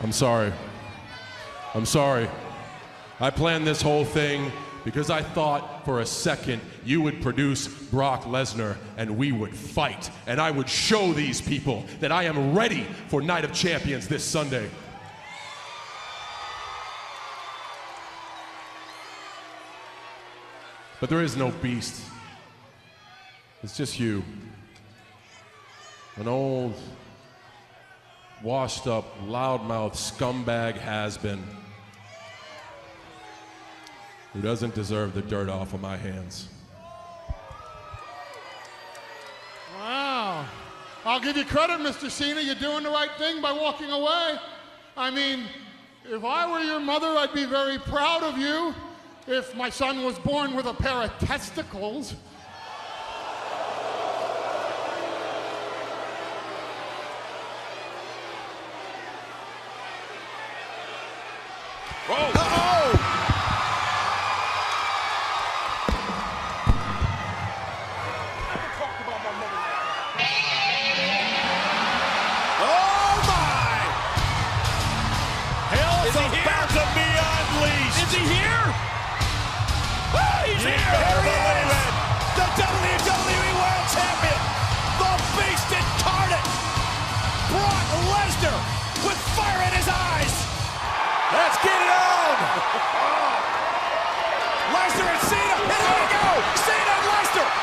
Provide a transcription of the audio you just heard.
I'm sorry. I'm sorry. I planned this whole thing because I thought for a second you would produce Brock Lesnar and we would fight, and I would show these people that I am ready for Night of Champions this Sunday. But there is no beast. It's just you. An old, washed up, loudmouth scumbag has-been who doesn't deserve the dirt off of my hands. Wow. I'll give you credit, Mr. Cena. You're doing the right thing by walking away. I mean, if I were your mother, I'd be very proud of you. If my son was born with a pair of testicles. With fire in his eyes. Let's get it on. Lesnar and Cena, and here we go. Cena and Lesnar.